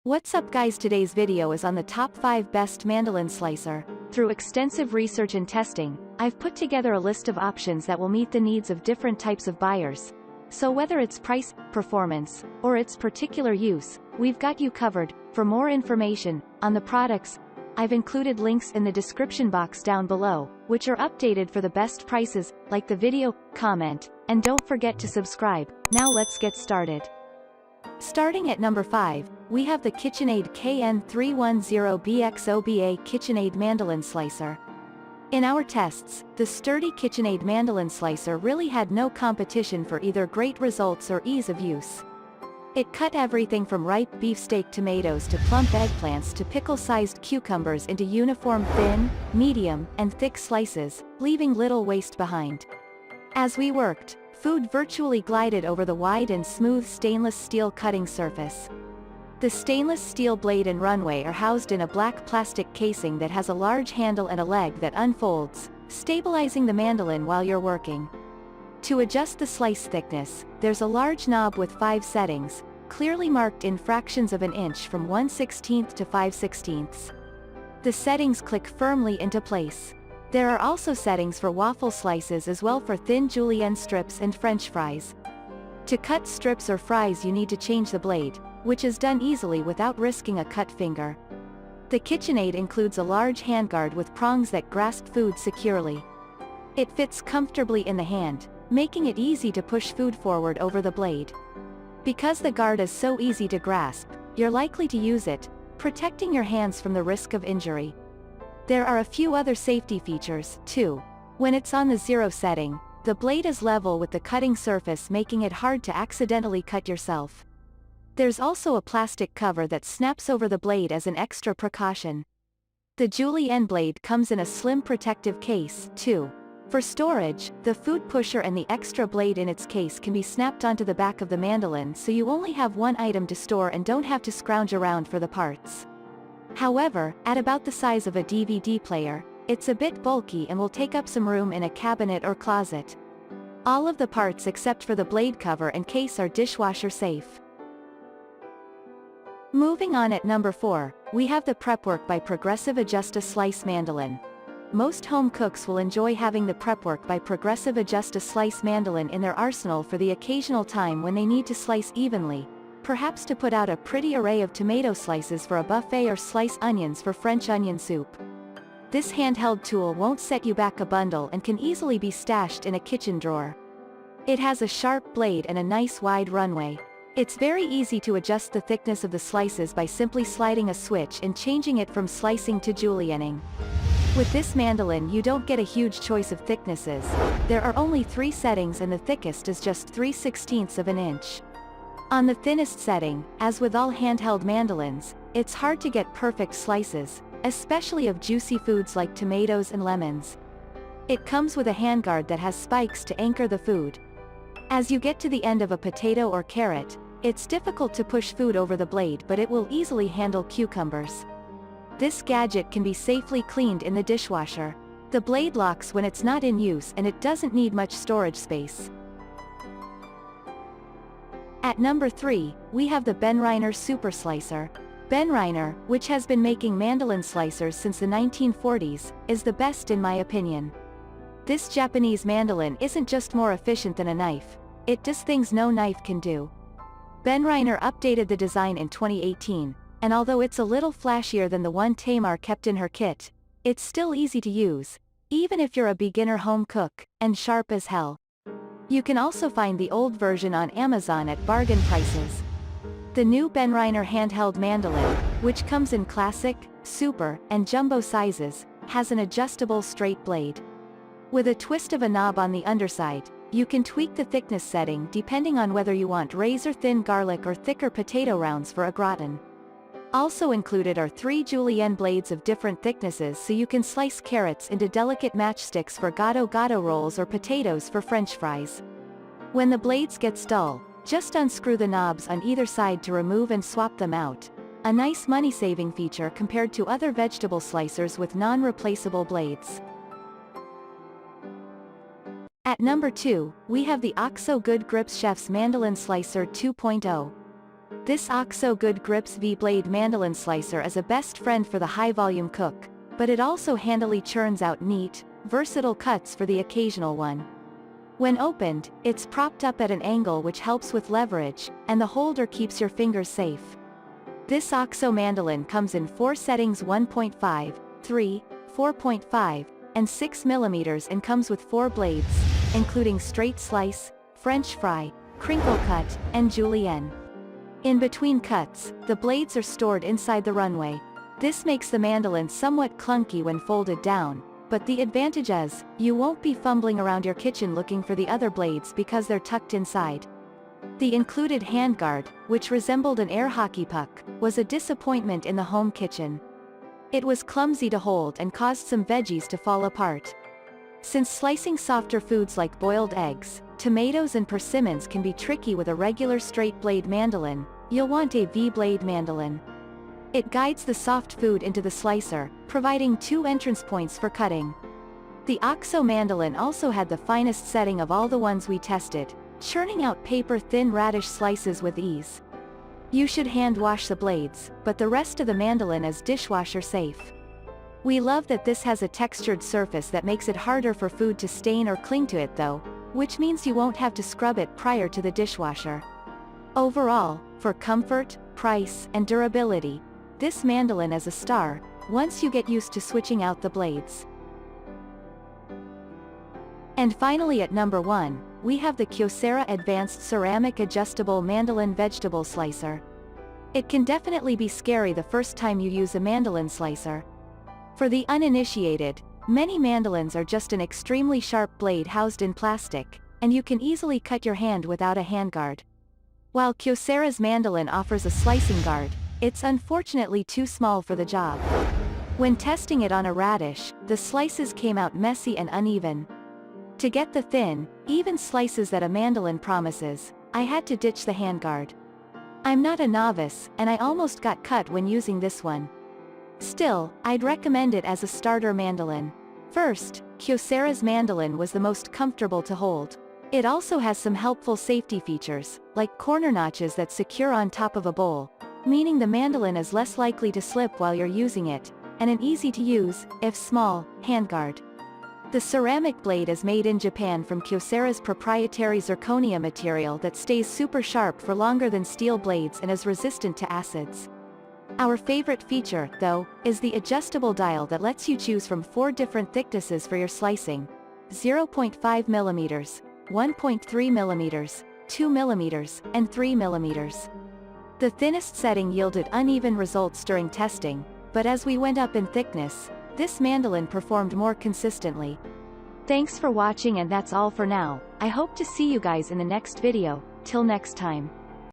What's up guys, today's video is on the top 5 best Mandoline Slicer. Through extensive research and testing, I've put together a list of options that will meet the needs of different types of buyers. So whether it's price, performance, or its particular use, we've got you covered. For more information on the products, I've included links in the description box down below, which are updated for the best prices. Like the video, comment, and don't forget to subscribe. Now let's get started. Starting at number 5, we have the KitchenAid KN310BXOBA KitchenAid Mandoline Slicer. In our tests, the sturdy KitchenAid Mandoline Slicer really had no competition for either great results or ease of use. It cut everything from ripe beefsteak tomatoes to plump eggplants to pickle-sized cucumbers into uniform thin, medium, and thick slices, leaving little waste behind. As we worked, food virtually glided over the wide and smooth stainless steel cutting surface. The stainless steel blade and runway are housed in a black plastic casing that has a large handle and a leg that unfolds, stabilizing the mandolin while you're working. To adjust the slice thickness, there's a large knob with 5 settings, clearly marked in fractions of an inch from 1/16 to 5/16. The settings click firmly into place. There are also settings for waffle slices as well for thin julienne strips and French fries. To cut strips or fries you need to change the blade, which is done easily without risking a cut finger. The KitchenAid includes a large handguard with prongs that grasp food securely. It fits comfortably in the hand, making it easy to push food forward over the blade. Because the guard is so easy to grasp, you're likely to use it, protecting your hands from the risk of injury. There are a few other safety features, too. When it's on the 0 setting, the blade is level with the cutting surface, making it hard to accidentally cut yourself. There's also a plastic cover that snaps over the blade as an extra precaution. The julienne blade comes in a slim protective case, too. For storage, the food pusher and the extra blade in its case can be snapped onto the back of the mandolin, so you only have one item to store and don't have to scrounge around for the parts. However, at about the size of a DVD player, it's a bit bulky and will take up some room in a cabinet or closet. All of the parts except for the blade cover and case are dishwasher safe. Moving on, at number 4, we have the Prepworks by Progressive Adjusta Slice Mandolin. Most home cooks will enjoy having the Prepworks by Progressive Adjusta Slice Mandolin in their arsenal for the occasional time when they need to slice evenly, perhaps to put out a pretty array of tomato slices for a buffet or slice onions for French onion soup. This handheld tool won't set you back a bundle and can easily be stashed in a kitchen drawer. It has a sharp blade and a nice wide runway. It's very easy to adjust the thickness of the slices by simply sliding a switch and changing it from slicing to julienning. With this mandolin you don't get a huge choice of thicknesses. There are only 3 settings and the thickest is just 3/16 of an inch. On the thinnest setting, as with all handheld mandolins, it's hard to get perfect slices, especially of juicy foods like tomatoes and lemons. It comes with a handguard that has spikes to anchor the food. As you get to the end of a potato or carrot, it's difficult to push food over the blade, but it will easily handle cucumbers. This gadget can be safely cleaned in the dishwasher. The blade locks when it's not in use and it doesn't need much storage space. At number 3, we have the Benriner Super Slicer. Benriner, which has been making mandolin slicers since the 1940s, is the best in my opinion. This Japanese mandolin isn't just more efficient than a knife, it does things no knife can do. Benriner updated the design in 2018, and although it's a little flashier than the one Tamar kept in her kit, it's still easy to use, even if you're a beginner home cook, and sharp as hell. You can also find the old version on Amazon at bargain prices. The new Benriner handheld mandolin, which comes in classic, super, and jumbo sizes, has an adjustable straight blade. With a twist of a knob on the underside, you can tweak the thickness setting depending on whether you want razor-thin garlic or thicker potato rounds for a gratin. Also included are 3 julienne blades of different thicknesses, so you can slice carrots into delicate matchsticks for gado-gado rolls or potatoes for French fries. When the blades get dull, just unscrew the knobs on either side to remove and swap them out. A nice money-saving feature compared to other vegetable slicers with non-replaceable blades. At number 2, we have the OXO Good Grips Chef's Mandoline Slicer 2.0. This OXO Good Grips V-Blade Mandoline Slicer is a best friend for the high-volume cook, but it also handily churns out neat, versatile cuts for the occasional one. When opened, it's propped up at an angle which helps with leverage, and the holder keeps your fingers safe. This OXO mandolin comes in 4 settings: 1.5, 3, 4.5, and 6 mm, and comes with 4 blades, including straight slice, French fry, crinkle cut, and julienne. In between cuts, the blades are stored inside the runway. This makes the mandolin somewhat clunky when folded down, but the advantage is, you won't be fumbling around your kitchen looking for the other blades because they're tucked inside. The included handguard, which resembled an air hockey puck, was a disappointment in the home kitchen. It was clumsy to hold and caused some veggies to fall apart. Since slicing softer foods like boiled eggs, tomatoes and persimmons can be tricky with a regular straight blade mandolin, you'll want a V-blade mandolin. It guides the soft food into the slicer, providing 2 entrance points for cutting. The OXO mandolin also had the finest setting of all the ones we tested, churning out paper-thin radish slices with ease. You should hand wash the blades, but the rest of the mandolin is dishwasher safe. We love that this has a textured surface that makes it harder for food to stain or cling to it though, which means you won't have to scrub it prior to the dishwasher. Overall, for comfort, price, and durability, this mandolin is a star, once you get used to switching out the blades. And finally at number 1, we have the Kyocera Advanced Ceramic Adjustable Mandoline Vegetable Slicer. It can definitely be scary the first time you use a mandoline slicer. For the uninitiated, many mandolins are just an extremely sharp blade housed in plastic, and you can easily cut your hand without a handguard. While Kyocera's mandolin offers a slicing guard, it's unfortunately too small for the job. When testing it on a radish, the slices came out messy and uneven. To get the thin, even slices that a mandolin promises, I had to ditch the handguard. I'm not a novice, and I almost got cut when using this one. Still, I'd recommend it as a starter mandolin. First, Kyocera's mandolin was the most comfortable to hold. It also has some helpful safety features, like corner notches that secure on top of a bowl, meaning the mandolin is less likely to slip while you're using it, and an easy-to-use, if small, handguard. The ceramic blade is made in Japan from Kyocera's proprietary zirconia material that stays super sharp for longer than steel blades and is resistant to acids. Our favorite feature, though, is the adjustable dial that lets you choose from 4 different thicknesses for your slicing: 0.5 mm, 1.3 mm, 2 mm, and 3 mm. The thinnest setting yielded uneven results during testing, but as we went up in thickness, this mandolin performed more consistently. Thanks for watching, and that's all for now. I hope to see you guys in the next video. Till next time.